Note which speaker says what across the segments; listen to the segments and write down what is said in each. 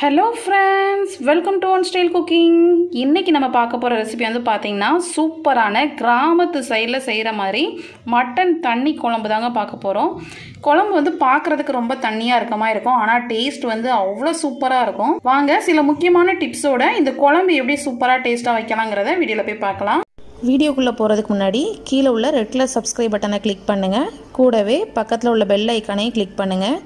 Speaker 1: Hello friends, welcome to One Style Cooking. இன்னைக்கு நம்ம பார்க்க போற ரெசிபி வந்து பாத்தீங்கன்னா சூப்பரான கிராமத்து சைடுல செய்யற மாதிரி மட்டன் தண்ணி குழம்பு தாங்க பார்க்க போறோம். குழம்பு வந்து பார்க்கிறதுக்கு ரொம்ப தண்ணியா இருக்க மாதிரி இருக்கும், ஆனா டேஸ்ட் வந்து அவ்வளவு சூப்பரா இருக்கும். வாங்க சில முக்கியமான டிப்ஸோட இந்த குழம்பு எப்படி சூப்பரா டேஸ்டா வைக்கலாம்ங்கறத வீடியோல போய் பார்க்கலாம்.
Speaker 2: வீடியோக்குள்ளே போகிறதுக்கு முன்னாடி கீழே உள்ள ரெட் கலர் சப்ஸ்கிரைப் பட்டனை கிளிக் பண்ணுங்கள். கூடவே பக்கத்தில் உள்ள பெல் ஐக்கானையும் கிளிக் பண்ணுங்கள்.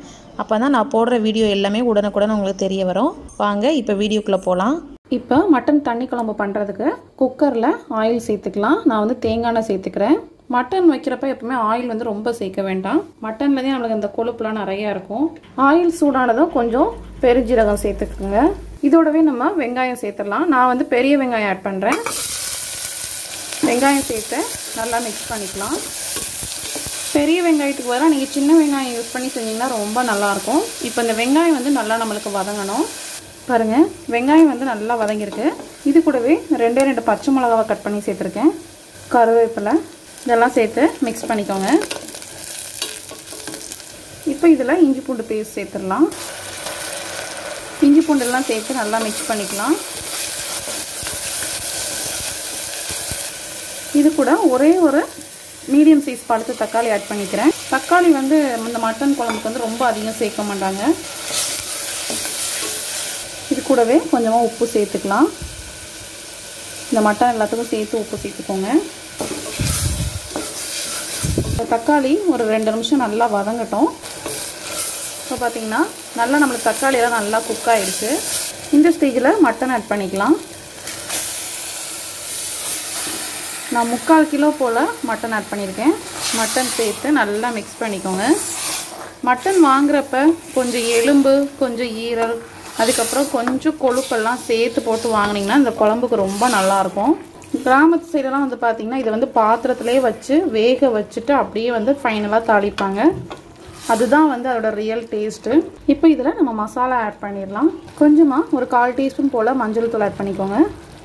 Speaker 2: அப்போ தான் நான் போடுற வீடியோ எல்லாமே உடனுக்குடன் உங்களுக்கு தெரிய வரும். வாங்க இப்போ வீடியோக்குள்ளே போகலாம்.
Speaker 1: இப்போ மட்டன் தண்ணி குழம்பு பண்ணுறதுக்கு குக்கரில் ஆயில் சேர்த்துக்கலாம். நான் வந்து தேங்காய் எண்ணெய் சேர்த்துக்கிறேன். மட்டன் வைக்கிறப்ப எப்பவுமே ஆயில் வந்து ரொம்ப சேர்க்க வேண்டாம். மட்டன்லேயே நம்மளுக்கு இந்த கொழுப்புலாம் நிறையா இருக்கும். ஆயில் சூடானதும் கொஞ்சம் பெருஞ்சீரகம் சேர்த்துக்குங்க. இதோடவே நம்ம வெங்காயம் சேர்த்துடலாம். நான் வந்து பெரிய வெங்காயம் ஆட் பண்ணுறேன். வெங்காயம் சேர்த்து நல்லா மிக்ஸ் பண்ணிக்கலாம். பெரிய வெங்காயத்துக்கு பதிலாக நீங்கள் சின்ன வெங்காயம் யூஸ் பண்ணி செஞ்சிங்கன்னா ரொம்ப நல்லாயிருக்கும். இப்போ இந்த வெங்காயம் வந்து நல்லா நம்மளுக்கு வதங்கணும். பாருங்கள், வெங்காயம் வந்து நல்லா வதங்கியிருக்கு. இது கூடவே ரெண்டு பச்சை மிளகாவை கட் பண்ணி சேர்த்துருக்கேன். கருவேப்பிலை இதெல்லாம் சேர்த்து மிக்ஸ் பண்ணிக்கோங்க. இப்போ இதில் இஞ்சி பூண்டு பேஸ்ட் சேர்த்துடலாம். இஞ்சி பூண்டெல்லாம் சேர்த்து நல்லா மிக்ஸ் பண்ணிக்கலாம். இது கூட ஒரே ஒரு மீடியம் சைஸ் பழுத்த தக்காளி ஆட் பண்ணிக்கிறேன். தக்காளி வந்து இந்த மட்டன் குழம்புக்கு வந்து ரொம்ப அதிகம் சேர்க்க மாட்டாங்க. இது கூடவே கொஞ்சமாக உப்பு சேர்த்துக்கலாம். இந்த மட்டன் எல்லாத்துக்கும் சேர்த்து உப்பு சேர்த்துக்கோங்க. தக்காளி ஒரு 2 நிமிஷம் நல்லா வதங்கட்டும். இப்போ பார்த்தீங்கன்னா நல்லா நம்மளுக்கு தக்காளியெல்லாம் நல்லா குக் ஆகிடுச்சு. இந்த ஸ்டேஜில் மட்டன் ஆட் பண்ணிக்கலாம். நான் 3/4 கிலோ போல் மட்டன் ஆட் பண்ணியிருக்கேன். மட்டன் சேர்த்து நல்லா மிக்ஸ் பண்ணிக்கோங்க. மட்டன் வாங்குறப்ப கொஞ்சம் எலும்பு, கொஞ்சம் ஈரல், அதுக்கப்புறம் கொஞ்சம் கொழுப்பெல்லாம் சேர்த்து போட்டு வாங்கினீங்கன்னா இந்த குழம்புக்கு ரொம்ப நல்லாயிருக்கும். கிராமத்து சைடெல்லாம் வந்து பார்த்திங்கன்னா இதை வந்து பாத்திரத்துலேயே வச்சு வேக வச்சுட்டு அப்படியே வந்து ஃபைனலாக தாளிப்பாங்க. அதுதான் வந்து அதோட ரியல் டேஸ்ட்டு. இப்போ இதில் நம்ம மசாலா ஆட் பண்ணிடலாம். கொஞ்சமாக ஒரு 1/4 டீஸ்பூன் போல் மஞ்சள் தூள் ஆட் பண்ணிக்கோங்க.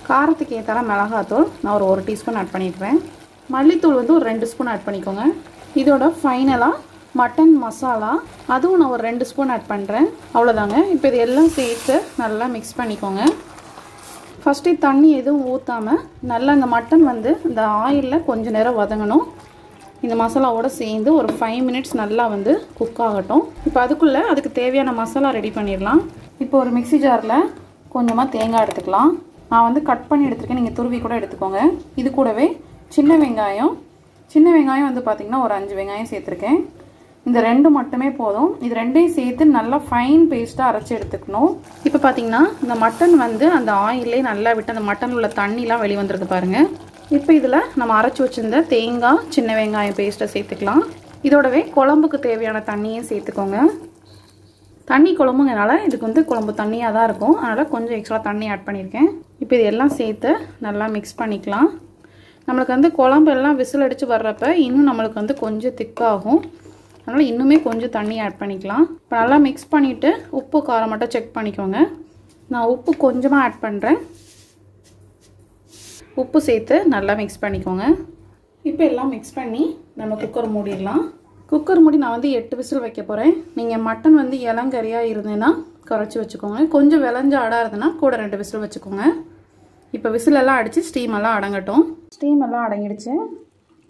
Speaker 1: காரத்துக்கு ஏற்ற மிளகாத்தூள் நான் ஒரு 1 டீஸ்பூன் ஆட் பண்ணிக்கிறேன். மல்லித்தூள் வந்து ஒரு 2 ஸ்பூன் ஆட் பண்ணிக்கோங்க. இதோட ஃபைனலாக மட்டன் மசாலா அதுவும் நான் ஒரு 2 ஸ்பூன் ஆட் பண்ணுறேன். அவ்வளோதாங்க. இப்போ இது எல்லாம் சேர்த்து நல்லா மிக்ஸ் பண்ணிக்கோங்க. ஃபஸ்ட்டு தண்ணி எதுவும் ஊற்றாமல் நல்லா இந்த மட்டன் வந்து இந்த ஆயிலில் கொஞ்சம் நேரம் வதங்கணும். இந்த மசாலாவோடு சேர்ந்து ஒரு 5 மினிட்ஸ் நல்லா வந்து குக் ஆகட்டும். இப்போ அதுக்கு தேவையான மசாலா ரெடி பண்ணிடலாம். இப்போ ஒரு மிக்ஸி ஜாரில் கொஞ்சமாக தேங்காய் எடுத்துக்கலாம். நான் வந்து கட் பண்ணி எடுத்துருக்கேன், நீங்கள் துருவி கூட எடுத்துக்கோங்க. இது கூடவே சின்ன வெங்காயம் வந்து பார்த்திங்கன்னா ஒரு 5 வெங்காயம் சேர்த்துருக்கேன். இந்த 2 மட்டுமே போதும். இது 2ஐயும் சேர்த்து நல்லா ஃபைன் பேஸ்ட்டாக அரைச்சி எடுத்துக்கணும். இப்போ பார்த்திங்கன்னா இந்த மட்டன் வந்து அந்த ஆயிலே நல்லா விட்டு அந்த மட்டன் உள்ள தண்ணிலாம் வெளியே வந்துருக்கு பாருங்கள். இப்போ இதில் நம்ம அரைச்சி வச்சுருந்த தேங்காய் சின்ன வெங்காயம் பேஸ்ட்டை சேர்த்துக்கலாம். இதோடவே குழம்புக்கு தேவையான தண்ணியும் சேர்த்துக்கோங்க. தண்ணி குழம்புங்கனால இதுக்கு வந்து குழம்பு தண்ணியாக தான் இருக்கும், அதனால் கொஞ்சம் எக்ஸ்ட்ரா தண்ணி ஆட் பண்ணியிருக்கேன். இப்போ இது எல்லாம் சேர்த்து நல்லா மிக்ஸ் பண்ணிக்கலாம். நம்மளுக்கு வந்து குழம்பு எல்லாம் விசில் அடித்து வர்றப்ப இன்னும் நம்மளுக்கு வந்து கொஞ்சம் திக்காகும், அதனால் இன்னுமே கொஞ்சம் தண்ணி ஆட் பண்ணிக்கலாம். இப்போ நல்லா மிக்ஸ் பண்ணிவிட்டு உப்பு காரம் மட்டும் செக் பண்ணிக்கோங்க. நான் உப்பு கொஞ்சமாக ஆட் பண்ணுறேன். உப்பு சேர்த்து நல்லா மிக்ஸ் பண்ணிக்கோங்க. இப்போ எல்லாம் மிக்ஸ் பண்ணி நம்ம குக்கர் மூடிடலாம். குக்கர் மூடி நான் வந்து 8 விசில் வைக்க போகிறேன். நீங்கள் மட்டன் வந்து இளங்கறியாக இருந்ததுன்னா குறைச்சி வச்சுக்கோங்க. கொஞ்சம் விளைஞ்ச ஆடாக இருந்ததுன்னா கூட 2 விசில் வச்சுக்கோங்க. இப்போ விசிலெல்லாம் அடித்து ஸ்டீம் எல்லாம் அடங்கட்டும். ஸ்டீம் எல்லாம் அடங்கிடுச்சு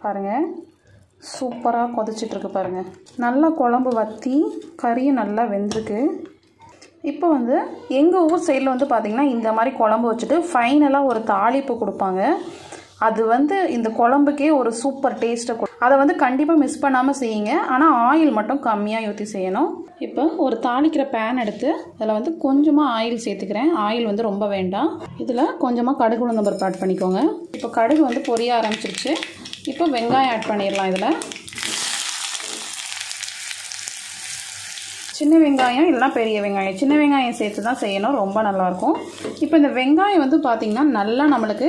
Speaker 1: பாருங்கள். சூப்பராக கொதிச்சிட்ருக்கு பாருங்கள். நல்லா குழம்பு வற்றி கறியும் நல்லா வெந்திருக்கு. இப்போ வந்து எங்கள் ஊர் சைடில் வந்து பார்த்திங்கன்னா இந்த மாதிரி குழம்பு வச்சுட்டு ஃபைனலாக ஒரு தாளிப்பு கொடுப்பாங்க. அது வந்து இந்த குழம்புக்கே ஒரு சூப்பர் டேஸ்ட்டை அதை வந்து கண்டிப்பாக மிஸ் பண்ணாமல் செய்யுங்க. ஆனால் ஆயில் மட்டும் கம்மியாக ஊற்றி செய்யணும். இப்போ ஒரு தாளிக்கிற பேன் எடுத்து அதில் வந்து கொஞ்சமாக ஆயில் சேர்த்துக்கிறேன். ஆயில் வந்து ரொம்ப வேண்டாம். இதில் கொஞ்சமாக கடுகு உளுந்தம் பருப்பு ஆட் பண்ணிக்கோங்க. இப்போ கடுகு வந்து பொரிய ஆரம்பிச்சிருச்சு. இப்போ வெங்காயம் ஆட் பண்ணிடலாம். இதில் சின்ன வெங்காயம் இல்லைனா பெரிய வெங்காயம், சின்ன வெங்காயம் சேர்த்து தான் செய்யணும், ரொம்ப நல்லாயிருக்கும். இப்போ இந்த வெங்காயம் வந்து பார்த்திங்கன்னா நல்லா நம்மளுக்கு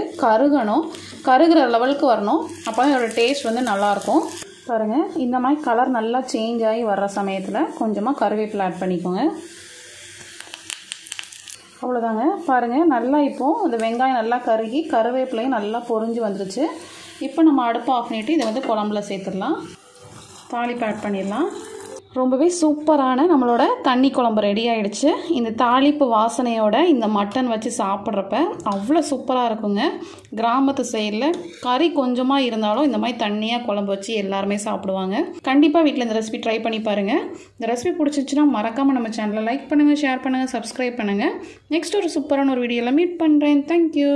Speaker 1: கருகிற லெவலுக்கு வரணும். அப்போ தான் இதோட டேஸ்ட் வந்து நல்லாயிருக்கும். பாருங்கள், இந்த மாதிரி கலர் நல்லா சேஞ்ச் ஆகி வர்ற சமயத்தில் கொஞ்சமாக கருவேப்பிலை ஆட் பண்ணிக்கோங்க. அவ்வளோதாங்க. பாருங்கள், நல்லா இப்போது இந்த வெங்காயம் நல்லா கருகி கருவேப்பிலையும் நல்லா பொரிஞ்சு வந்துருச்சு. இப்போ நம்ம அடுப்பு ஆஃப் பண்ணிவிட்டு இதை வந்து குழம்புல சேர்த்துடலாம். தாளிப்பு ஆட் பண்ணிடலாம். ரொம்பவே சூப்பரான நம்மளோட தண்ணி குழம்பு ரெடி ஆகிடுச்சு. இந்த தாளிப்பு வாசனையோட இந்த மட்டன் வச்சு சாப்பிட்றப்ப அவ்வளோ சூப்பராக இருக்குங்க. கிராமத்து சைடில் கறி கொஞ்சமாக இருந்தாலும் இந்த மாதிரி தண்ணியாக குழம்பு வச்சு எல்லாருமே சாப்பிடுவாங்க. கண்டிப்பாக வீட்டில் இந்த ரெசிபி ட்ரை பண்ணி பாருங்கள். இந்த ரெசிபி பிடிச்சிச்சுன்னா மறக்காமல் நம்ம சேனலை லைக் பண்ணுங்கள், ஷேர் பண்ணுங்கள், சப்ஸ்கிரைப் பண்ணுங்கள். நெக்ஸ்ட் ஒரு சூப்பரான ஒரு வீடியோவில் மீட் பண்ணுறேன். தேங்க்யூ.